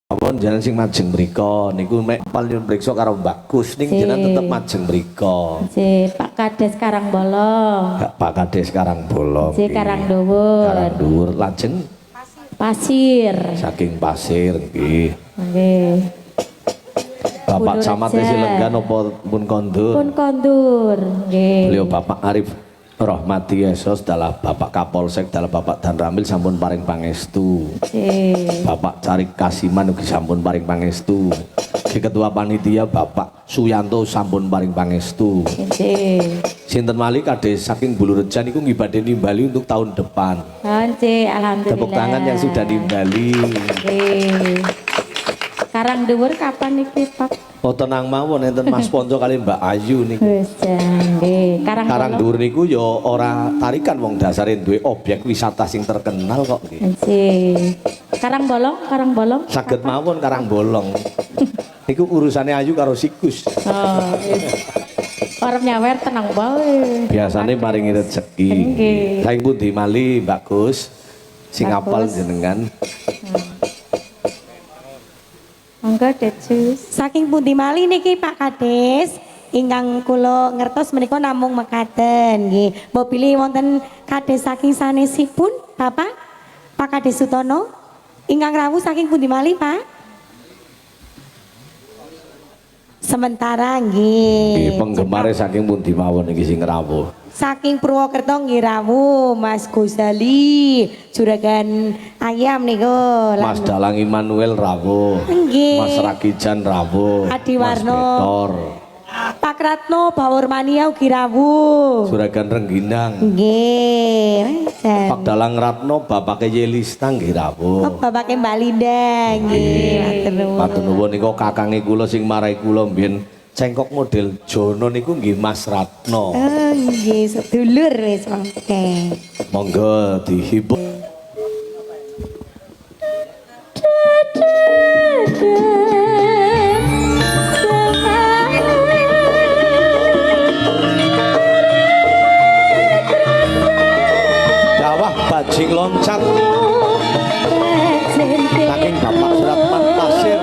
Mawon jenengan sing majeng mriko niku mek paling mriksa karo Mbak Kus ning jenengan tetep majeng mriko. Nggih, Pak Kades Karangbolong. Pak Kades Karangbolong. Nggih, Karangdhuwur. Karangdhuwur lajeng Pasir. saking Pasir nggih. Nggih. Bapak Camat Silenggan apa pun kondur? Pun kondur. Nggih. Beliau Bapak Arif Rohmati Yesus adalah Bapak Kapolsek adalah Bapak Dan Ramil sampun paring pangestu. Bapak Carik Kasiman ugi sampun paring pangestu. Ketua panitia Bapak Suyanto sampun paring pangestu. Sinten malih kades saking Bulurejan iku ngibadhe nimbali untuk tahun depan. Alhamdulillah. Tepuk tangan yang sudah nimbali. Karangdhuwur kapan iki, Pak? Oh tenang mawon enten Mas Ponco kali Mbak Ayu niku. Wis nggih. Karangdhuwur niku ya ora tarikan wong dasare duwe objek wisata sing terkenal kok nggih. Nggih. Karangbolong. Saged mawon Karangbolong. Niku urusane Ayu karo Sikus. Oh, wis. Arep nyawer tenang wae. Biasane maringi rezeki. Nggih. Saking pundi mali Mbak Gus sing apal jenengan? Monggo Detsus. Saking pundi malih niki Pak Kades ingkang kula ngertos menika namung mekaten nggih. Mbok pilih wonten kades saking sanesipun Bapak Pak Kades Sutono ingkang rawuh saking pundi malih Pak? Sementara nggih. Penggemare saking pundi mawon iki sing rawuh? Saking Purwokerto nggih rawuh Mas Gozali juragan ayam niku. Mas Dalang Immanuel rawuh. Nggih. Mas Rakijan rawuh. Adi Mas Warno. Betor. Pak Ratno Bawur Mania ugi rawuh. Juragan Rengginang. Nggih. Pak Dalang Ratno bapake Yelista nggih rawuh. Oh, bapake Mbak Linda nggih. Matur nuwun niku kakange kula sing marai kula mbiyen cengkok model Jono niku nggih Mas Ratno. Nggih, sedulur wis mangke. Monggo dihibur. Dawah bajing loncat. Saking Bapak Suratman Pasir.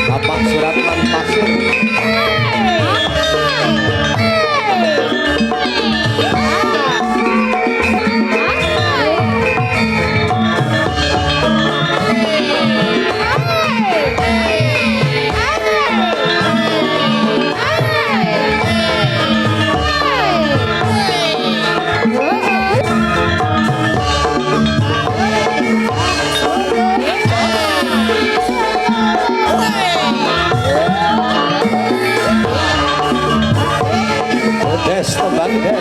Bapak Suratman Pasir. Des tembang des.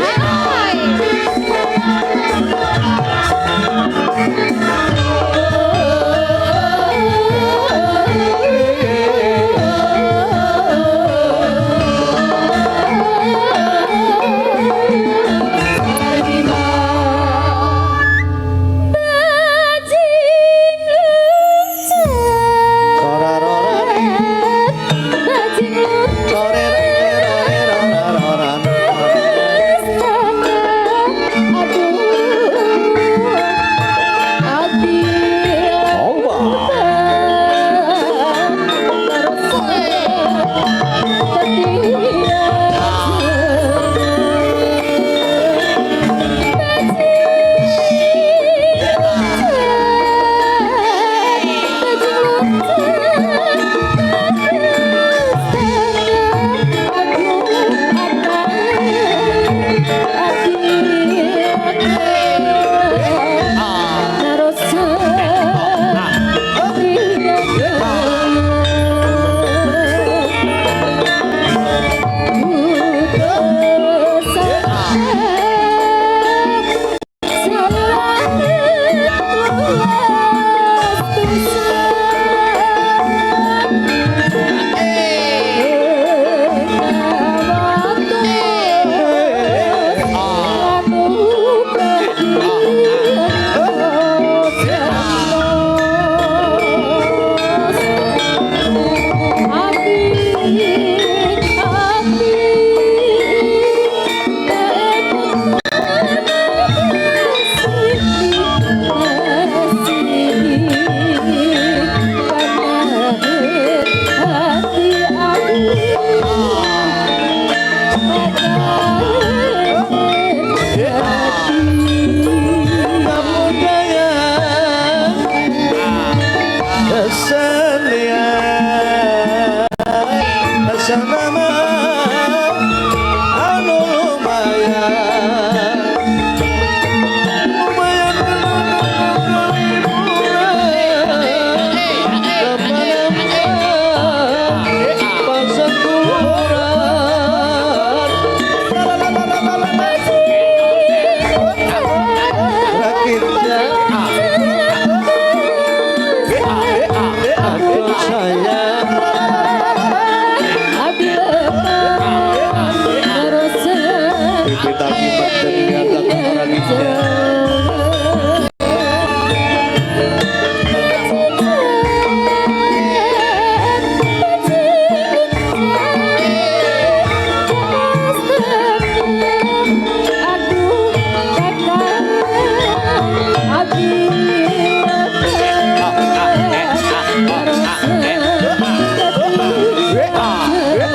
kita kibaten niaga kumaraginya.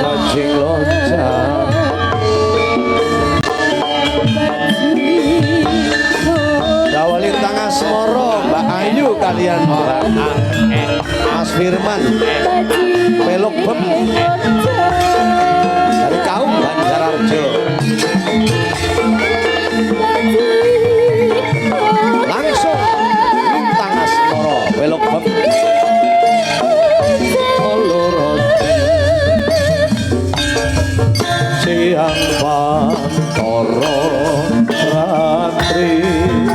Pancing loncat Dawalin tangan Semoro Mbak Ayu kalian Mbak Mas Firman Pelok Bem dari kaum Banjararjo langsung lintang Semoro Pelok Bem siang pantoro ratri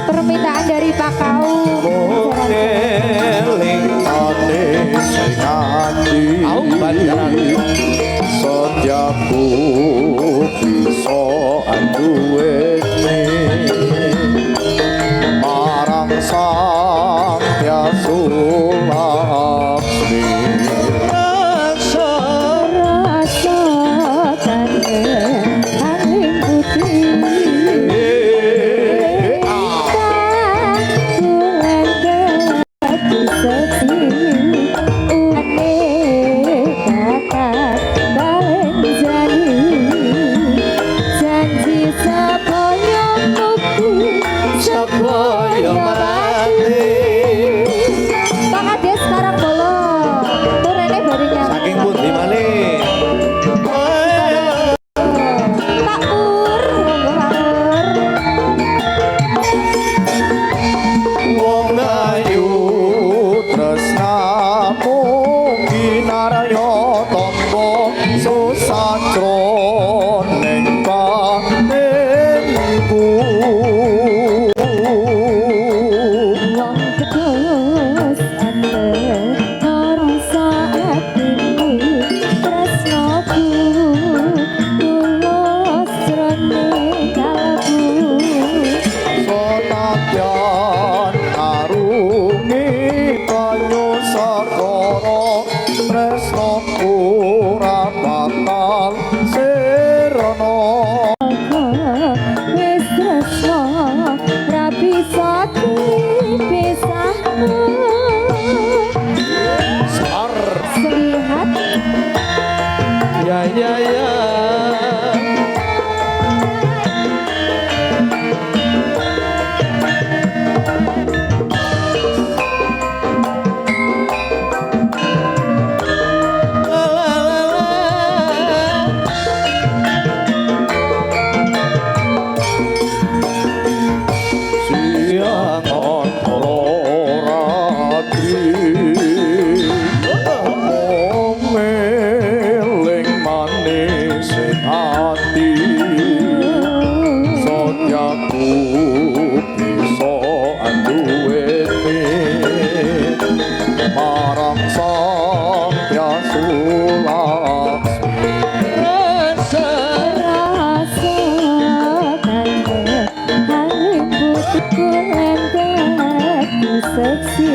Permintaan dari Pak Kaum. eling ane sing ati kaum Banjaran setiapku bisa anduweni marang sang Hyang Laksmi rasa saking pundi malih wong ayu tresnamu ginarya tamba susatra ning panengku Sonatyan arungi banyu sakara tresnaku ora bakal sirna Wis tresno ra bisa dipisahno. sar Selihat ya ya ya siang antara ratri meling manis hati setiapku bisa anduweni marang sang Hyang Laksmi rasa rasa kandhe haring putihku lengket seksi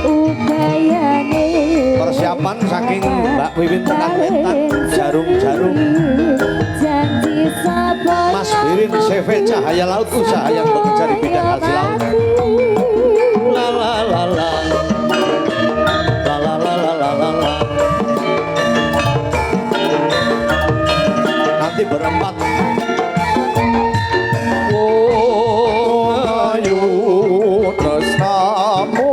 upayane persiapan saking Mbak Wiwin tekan Wetan jarum-jarum janji sabar Mas Birin CV Cahaya Laut usaha yang bekerja di bidang hasil laut la la la la la la la la la la la nanti berempat ayu tresnamu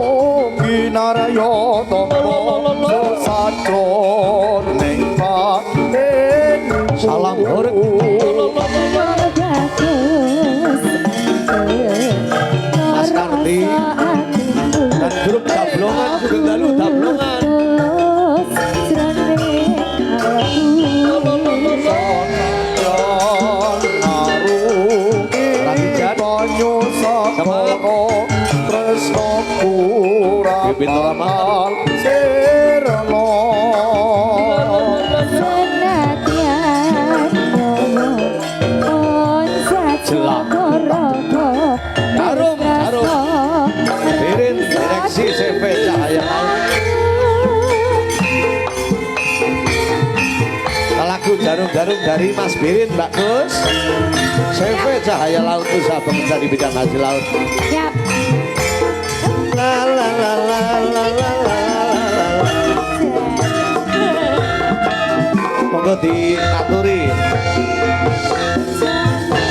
ginarya tamba susatra ning panengku salam horeg Mas Kardi dan grup Dablongan juga lalu Dablongan Bibit Ramal Sirno senatian dari Mas Birin Mbak Gus. CV Cahaya Laut usaha pekerja di bidang hasil laut. Siap. La la la la la la la la. Monggo diaturi.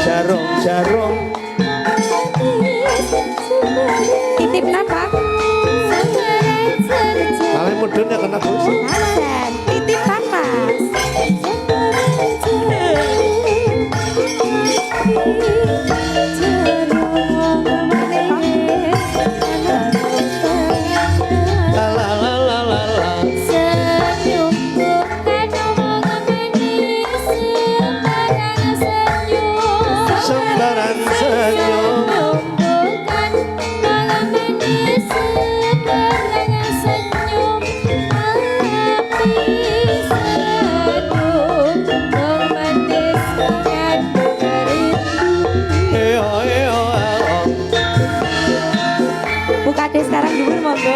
Jarum-jarum Titip napa? kalian mudun ya kena Gus. Nasan. Titip napa? La la la la la la. Sembarang senyum. Eo eo eo. Bu Kades sekarang dulu monggo.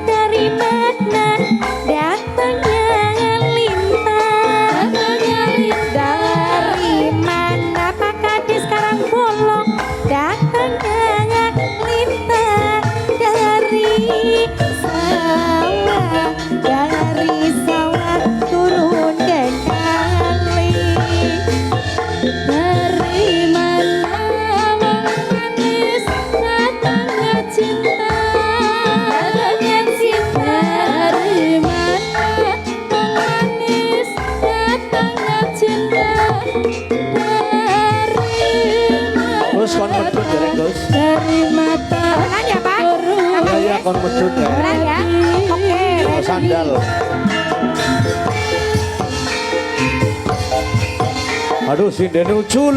Dari mana datangnya lintang? Dari mana Pak Kades sekarang bolong? Datangnya lintang dari sawah turun ke kali. Dari mana manis datangnya cinta? Datangnya cinta. Dari mana manis datangnya cinta? Gus kon medun derek Gus. Dari mata Beneran ya Pak? Iya iya kon medun ya. Beneran ya? Oke. Mau sandal. Aduh sindene ucul.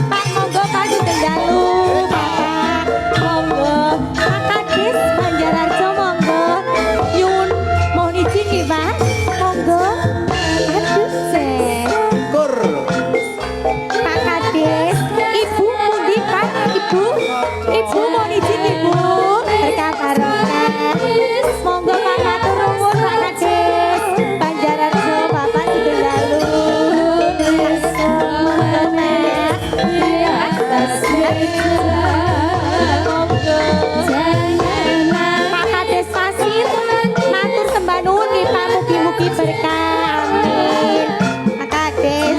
Pak monggo Pak Sugeng Bapak monggo Pak Kades Banjararjo monggo Yun mohon izin nih Pak monggo aduh Sen Kur. Pak Kades Ibu pundi Pak Ibu mohon izin Ibu berkah barokah monggo Pak matur nuwun Pak Kades Banjararjo Bapak Sugeng Pak Kades Pasir matur sembah nuwun nggih Pak mugi-mugi berkah amin Pak Kades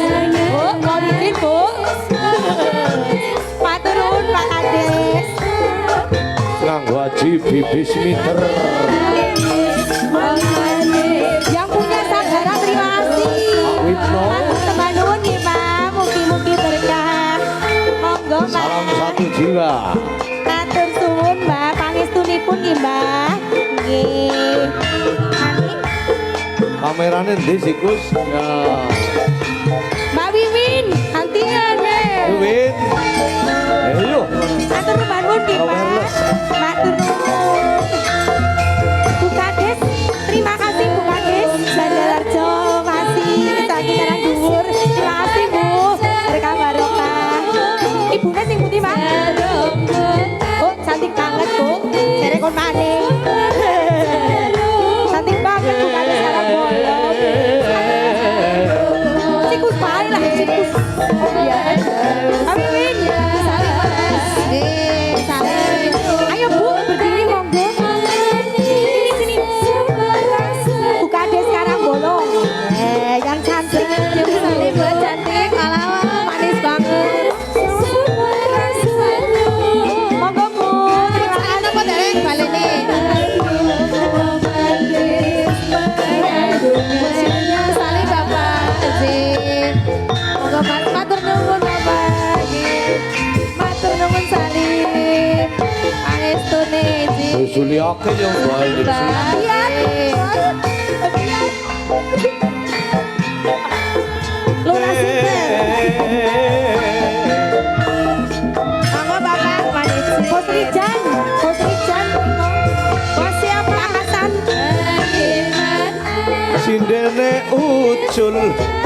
Bu mohon izin Bu matur nuwun Pak Kades Nganggo aji bibis meter. yang punya sagara terima kasih Witno. matur sembah nuwun nggih Pak mugi-mugi berkah monggo Pak Salam satu jiwa. matur suwun Mbak pangestunipun nggih Mbak nggih amin Kamerane ndi sih Gus? Ya. Mbak Wiwin hantingan Win. Ayo. matur nuwun nggih Pak Awareness. matur nuwun Bu Kades terima kasih Bu Kades Banjararjo masih saking karang dhuwur terima kasih Bu berkah barokah ibunya sing putih Pak oh cantik banget Bu jere kon maning cantik banget Bu Kades sekarang bolong sikus paling lah sikus oh iya Mbak Wiwin salim ayo Bu berdiri monggo sini Bu Kades sekarang bolong yang cantik salim buat cantik alawan manis banget monggo Bu terima kasih Bu dereng balene salim Bapak monggo matur nuwun Bapak matur nuwun salim pangestune Suli oke yo balik. Lurasi Betul.